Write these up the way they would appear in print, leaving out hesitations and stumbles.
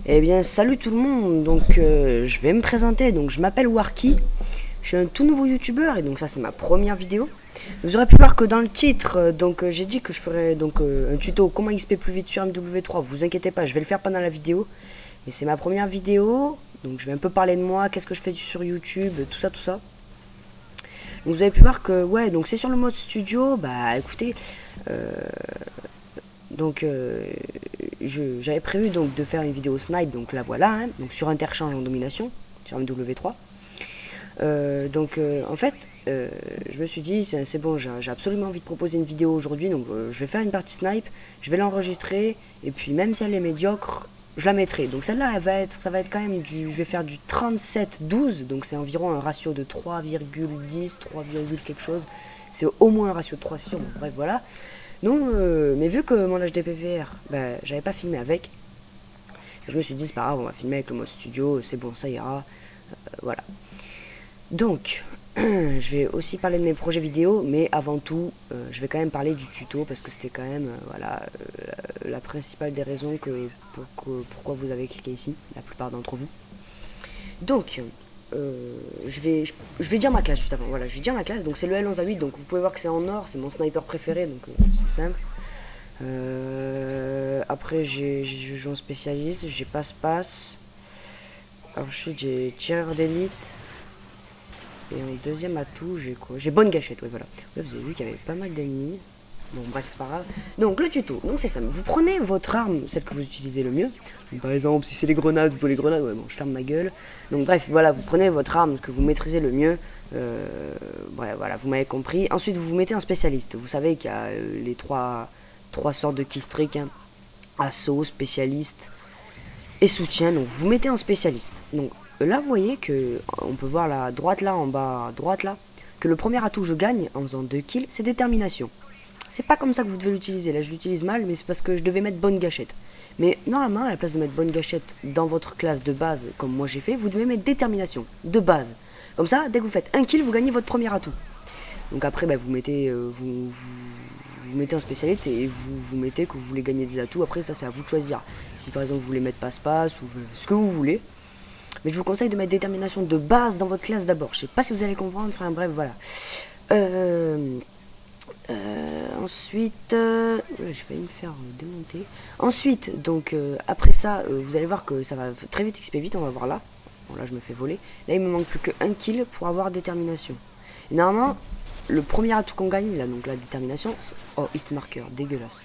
Eh bien, salut tout le monde. Donc, je vais me présenter. Donc, je m'appelle Warky. Je suis un tout nouveau youtubeur et donc ça c'est ma première vidéo. Vous aurez pu voir que dans le titre, j'ai dit que je ferais un tuto comment XP plus vite sur MW3. Vous inquiétez pas, je vais le faire pendant la vidéo. Mais c'est ma première vidéo, donc je vais un peu parler de moi, qu'est-ce que je fais sur YouTube, tout ça, tout ça. Donc vous avez pu voir que ouais, donc c'est sur le mode studio. Bah écoutez, j'avais prévu donc de faire une vidéo snipe, donc la voilà, hein, donc sur interchange en domination sur MW3. En fait, je me suis dit, c'est bon, j'ai absolument envie de proposer une vidéo aujourd'hui, donc je vais faire une partie snipe, je vais l'enregistrer, et puis même si elle est médiocre, je la mettrai. Donc celle-là, ça va être quand même je vais faire du 37-12, donc c'est environ un ratio de 3,10, 3, quelque chose. C'est au moins un ratio de 3, c'est sûr, bon, bref, voilà. Non, mais vu que mon HDPVR, bah, j'avais pas filmé avec, je me suis dit, c'est pas grave, on va filmer avec le mode studio, c'est bon, ça ira, voilà. Donc, je vais aussi parler de mes projets vidéo, mais avant tout, je vais quand même parler du tuto parce que c'était quand même la principale des raisons pourquoi vous avez cliqué ici, la plupart d'entre vous. Donc, je vais dire ma classe juste avant. Voilà, je vais dire ma classe. Donc, c'est le L11A8. Donc, vous pouvez voir que c'est en or, c'est mon sniper préféré, donc c'est simple. Après, je joue en spécialiste, j'ai passe-passe. Ensuite, j'ai tireur d'élite. Et en deuxième atout, j'ai quoi? J'ai bonne gâchette, ouais, voilà. Là, vous avez vu qu'il y avait pas mal d'ennemis. Bon, bref, c'est pas grave. Donc, le tuto. Donc, c'est ça. Vous prenez votre arme, celle que vous utilisez le mieux. Donc, par exemple, si c'est les grenades, vous prenez les grenades. Ouais, bon, je ferme ma gueule. Donc, bref, voilà, vous prenez votre arme que vous maîtrisez le mieux. Ouais, voilà, vous m'avez compris. Ensuite, vous vous mettez un spécialiste. Vous savez qu'il y a les trois sortes de killstreak, hein. Assaut, spécialiste et soutien. Donc, vous mettez un spécialiste. Donc, là vous voyez que on peut voir la droite là en bas, droite là, que le premier atout que je gagne en faisant 2 kills, c'est détermination. C'est pas comme ça que vous devez l'utiliser. Là je l'utilise mal, mais c'est parce que je devais mettre bonne gâchette. Mais normalement, à la place de mettre bonne gâchette dans votre classe de base, comme moi j'ai fait, vous devez mettre détermination de base. Comme ça, dès que vous faites un kill, vous gagnez votre premier atout. Donc après, bah, vous mettez vous mettez un spécialiste et vous mettez que vous voulez gagner des atouts. Après ça c'est à vous de choisir. Si par exemple vous voulez mettre passe-passe ou ce que vous voulez. Mais je vous conseille de mettre détermination de base dans votre classe d'abord. Je sais pas si vous allez comprendre. Enfin bref, voilà. Ensuite, je vais me faire démonter. Ensuite, donc après ça, vous allez voir que ça va très vite XP vite. On va voir là. Bon là, je me fais voler. Là, il me manque plus qu'un kill pour avoir détermination. Et normalement, le premier atout qu'on gagne, là, donc la détermination. Oh, hit marker, dégueulasse.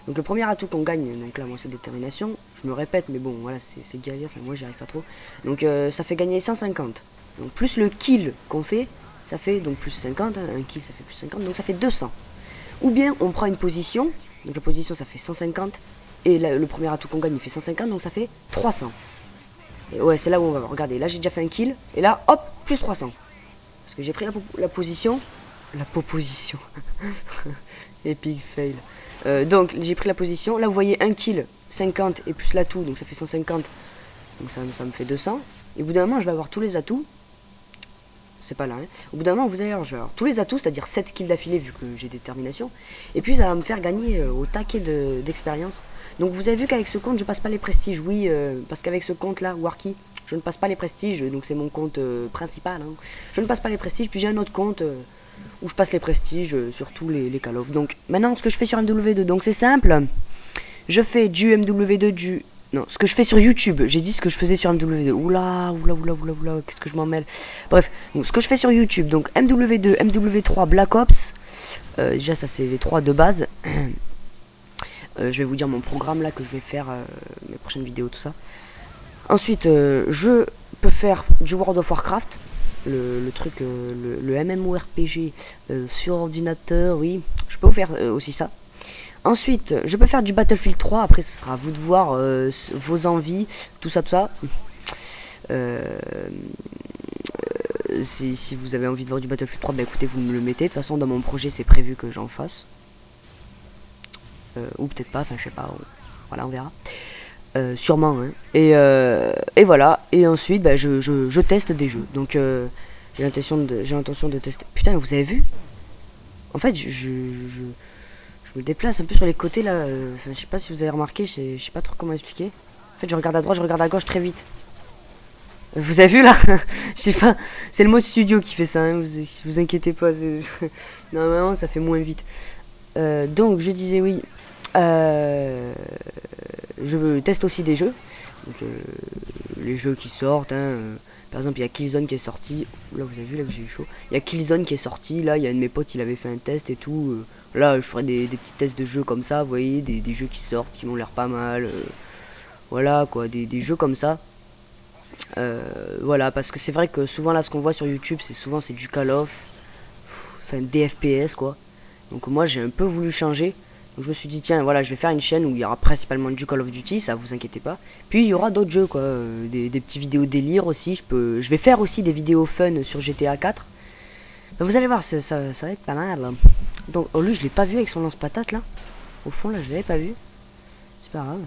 Donc le premier atout qu'on gagne, donc là moi c'est détermination, je me répète mais bon voilà c'est galère, enfin moi j'y arrive pas trop. Donc ça fait gagner 150. Donc plus le kill qu'on fait, ça fait donc plus 50, hein, un kill ça fait plus 50, donc ça fait 200. Ou bien on prend une position, donc la position ça fait 150, et là, le premier atout qu'on gagne il fait 150, donc ça fait 300. Et ouais c'est là où on va voir, regardez, là j'ai déjà fait un kill, et là hop, plus 300. Parce que j'ai pris la position, la proposition, epic fail. Donc j'ai pris la position, là vous voyez un kill 50 et plus l'atout, donc ça fait 150, donc ça me fait 200. Et au bout d'un moment je vais avoir tous les atouts, c'est pas là, hein. Au bout d'un moment je vais avoir tous les atouts, c'est-à-dire 7 kills d'affilée vu que j'ai détermination. Et puis ça va me faire gagner au taquet d'expérience. Donc vous avez vu qu'avec ce compte je passe pas les prestiges, oui, parce qu'avec ce compte là, Warky, je ne passe pas les prestiges, donc c'est mon compte principal, hein. Je ne passe pas les prestiges, puis j'ai un autre compte où je passe les prestiges sur tous les Call of. Donc maintenant ce que je fais sur MW2, donc c'est simple, je fais du MW2 non, ce que je fais sur YouTube, j'ai dit ce que je faisais sur MW2, oula, qu'est-ce que je m'en mêle. Bref, donc ce que je fais sur YouTube, donc MW2, MW3, Black Ops, déjà ça c'est les 3 de base. Je vais vous dire mon programme là que je vais faire, mes prochaines vidéos, tout ça. Ensuite, je peux faire du World of Warcraft, le truc, le MMORPG sur ordinateur, oui, je peux vous faire aussi ça. Ensuite, je peux faire du Battlefield 3, après ce sera à vous de voir vos envies, tout ça, si vous avez envie de voir du Battlefield 3, bah écoutez, vous me le mettez, de toute façon dans mon projet c'est prévu que j'en fasse. Ou peut-être pas, enfin je sais pas, voilà on verra. Sûrement, hein. Et voilà, et ensuite bah, je teste des jeux, donc j'ai l'intention de tester. Putain, vous avez vu? En fait je me déplace un peu sur les côtés là, enfin, je sais pas si vous avez remarqué, je sais pas trop comment expliquer. En fait, je regarde à droite, je regarde à gauche très vite. Vous avez vu là? Je sais pas, c'est le mode studio qui fait ça, hein, vous inquiétez pas. Normalement, ça fait moins vite. Donc, je disais oui. Je teste aussi des jeux. Donc, les jeux qui sortent, hein, par exemple, il y a Killzone qui est sorti. Là, vous avez vu là que j'ai eu chaud. Il y a Killzone qui est sorti. Là, il y a un de mes potes, il avait fait un test et tout. Là, je ferai des petits tests de jeux comme ça. Vous voyez, des jeux qui sortent, qui ont l'air pas mal. Voilà, quoi, des jeux comme ça. Voilà, parce que c'est vrai que souvent, là, ce qu'on voit sur YouTube, c'est du Call of. Enfin, des FPS, quoi. Donc, moi, j'ai un peu voulu changer. Donc, je me suis dit, tiens, voilà, je vais faire une chaîne où il y aura principalement du Call of Duty, ça vous inquiétez pas. Puis il y aura d'autres jeux, quoi, des petits vidéos délire aussi. Je vais faire aussi des vidéos fun sur GTA 4. Ben, vous allez voir, ça va être pas mal. Là. Donc, oh, lui, je l'ai pas vu avec son lance-patate là. Au fond, là, je l'avais pas vu. C'est pas grave.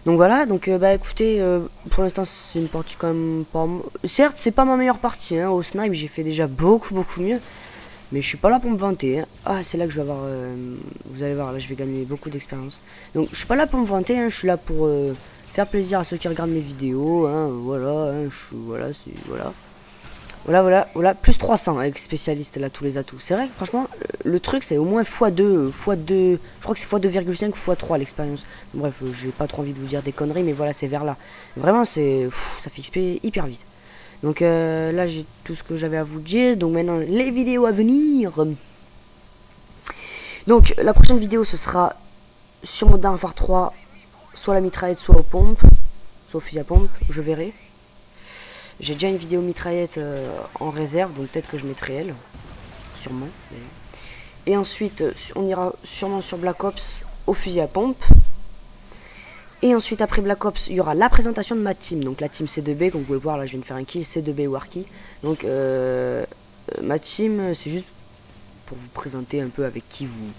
Donc voilà, donc bah écoutez, pour l'instant c'est une partie quand même pas... Certes, c'est pas ma meilleure partie, hein. Au snipe j'ai fait déjà beaucoup mieux. Mais je suis pas là pour me vanter, hein. Ah, c'est là que je vais avoir... vous allez voir, là je vais gagner beaucoup d'expérience. Donc je suis pas là pour me vanter, hein. Je suis là pour faire plaisir à ceux qui regardent mes vidéos, hein. Voilà, hein. Voilà, c'est... Voilà, plus 300 avec spécialiste là, tous les atouts. C'est vrai que franchement, le truc c'est au moins x2, je crois que c'est x2,5 ou x3 l'expérience. Bref, j'ai pas trop envie de vous dire des conneries, mais voilà, c'est vers là. Vraiment, ça fait XP hyper vite. Donc là, j'ai tout ce que j'avais à vous dire. Donc maintenant, les vidéos à venir. Donc la prochaine vidéo, ce sera sur Modern Warfare 3, soit la mitraillette, soit aux pompes, soit au fusil à pompe, je verrai. J'ai déjà une vidéo mitraillette en réserve, donc peut-être que je mettrai elle. Sûrement. Et ensuite, on ira sûrement sur Black Ops au fusil à pompe. Et ensuite, après Black Ops, il y aura la présentation de ma team. Donc la team C2B, comme vous pouvez voir, là je viens de faire un kill, C2B Warkey. Donc ma team, c'est juste pour vous présenter un peu avec qui vous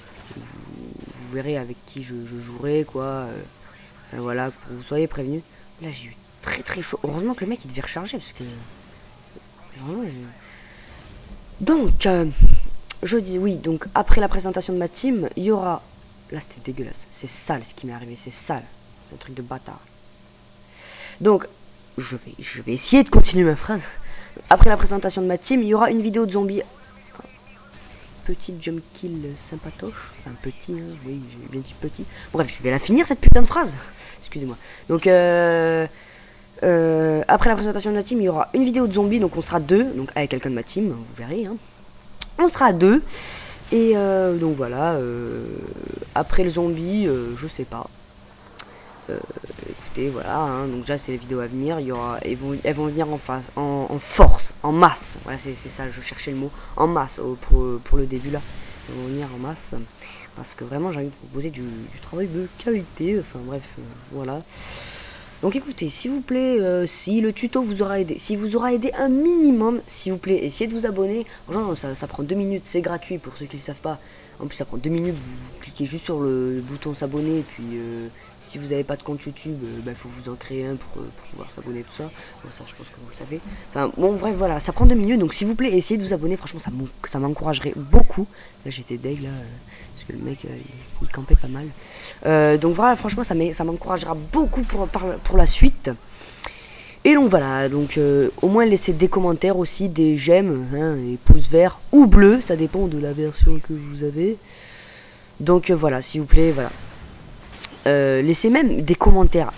verrez avec qui je jouerai, quoi. Voilà, pour que vous soyez prévenus. Là j'ai eu très chaud. Heureusement que le mec il devait recharger parce que donc je dis oui, donc après la présentation de ma team il y aura, là c'était dégueulasse, c'est sale ce qui m'est arrivé, c'est sale, c'est un truc de bâtard. Donc je vais essayer de continuer ma phrase. Après la présentation de ma team il y aura une vidéo de zombies, petit jump kill sympatoche, enfin petit, hein, oui j'ai bien dit petit, bref je vais la finir cette putain de phrase, excusez-moi. Donc après la présentation de la team, il y aura une vidéo de zombies, donc on sera deux, donc avec quelqu'un de ma team, vous verrez, hein. On sera deux, et donc voilà, après le zombie, je sais pas. Écoutez, voilà, hein, donc déjà c'est les vidéos à venir, elles vont venir en force, en masse, voilà c'est ça, je cherchais le mot, en masse, pour le début là, elles vont venir en masse, parce que vraiment j'ai envie de proposer du travail de qualité, enfin bref, voilà. Donc écoutez, s'il vous plaît, si le tuto vous aura aidé, si vous aura aidé un minimum, s'il vous plaît, essayez de vous abonner. Franchement, ça prend 2 minutes, c'est gratuit pour ceux qui ne le savent pas. En plus, ça prend 2 minutes, vous cliquez juste sur le bouton s'abonner. Et puis, si vous n'avez pas de compte YouTube, il faut vous en créer un pour pouvoir s'abonner, tout ça. Bon, ça, je pense que vous le savez. Enfin, bon, bref, voilà, ça prend 2 minutes. Donc s'il vous plaît, essayez de vous abonner. Franchement, ça m'encouragerait beaucoup. Là, j'étais deg, là. Parce que le mec il campait pas mal, donc voilà, franchement ça m'encouragera beaucoup pour la suite. Et donc voilà, donc au moins laissez des commentaires aussi, des j'aime, hein, des pouces verts ou bleus, ça dépend de la version que vous avez. Donc voilà, s'il vous plaît, voilà, laissez même des commentaires,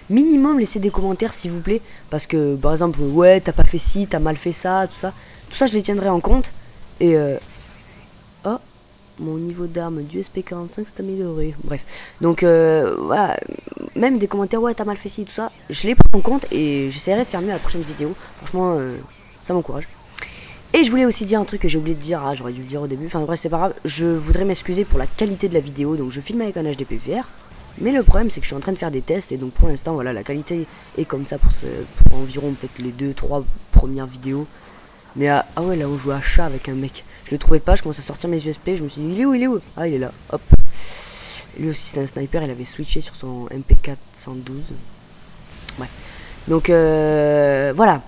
minimum laissez des commentaires s'il vous plaît, parce que par exemple ouais t'as pas fait ci, t'as mal fait ça, tout ça je les tiendrai en compte. Et oh, mon niveau d'arme du SP45 s'est amélioré. Bref, donc voilà, même des commentaires, ouais t'as mal fait ci, tout ça, je les prends en compte et j'essaierai de faire mieux à la prochaine vidéo. Franchement, ça m'encourage. Et je voulais aussi dire un truc que j'ai oublié de dire, j'aurais dû le dire au début, enfin bref c'est pas grave, je voudrais m'excuser pour la qualité de la vidéo, donc je filme avec un HDP VR, mais le problème c'est que je suis en train de faire des tests et donc pour l'instant voilà, la qualité est comme ça pour environ peut-être les 2-3 premières vidéos. Mais ah ouais, là on joue à chat avec un mec, je le trouvais pas, je commence à sortir mes USP, je me suis dit il est où, ah il est là, hop. Lui aussi c'était un sniper, il avait switché sur son MP4 112. Bref, donc voilà,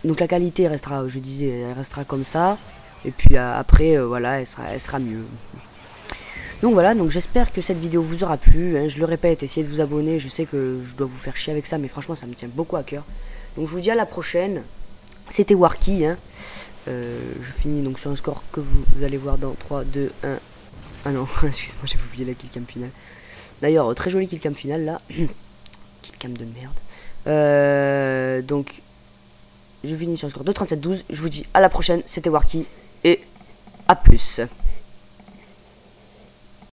donc la qualité restera, je disais, elle restera comme ça, et puis après voilà, elle sera mieux. Donc voilà, donc j'espère que cette vidéo vous aura plu, hein. Je le répète, essayez de vous abonner, je sais que je dois vous faire chier avec ça, mais franchement ça me tient beaucoup à cœur. Donc je vous dis à la prochaine, c'était Warky, hein. Je finis donc sur un score que vous allez voir dans 3, 2, 1. Ah non, excusez-moi, j'ai oublié la killcam finale. D'ailleurs, très joli killcam finale là. Killcam de merde. Donc, je finis sur un score de 37-12. Je vous dis à la prochaine, c'était Warky et à plus.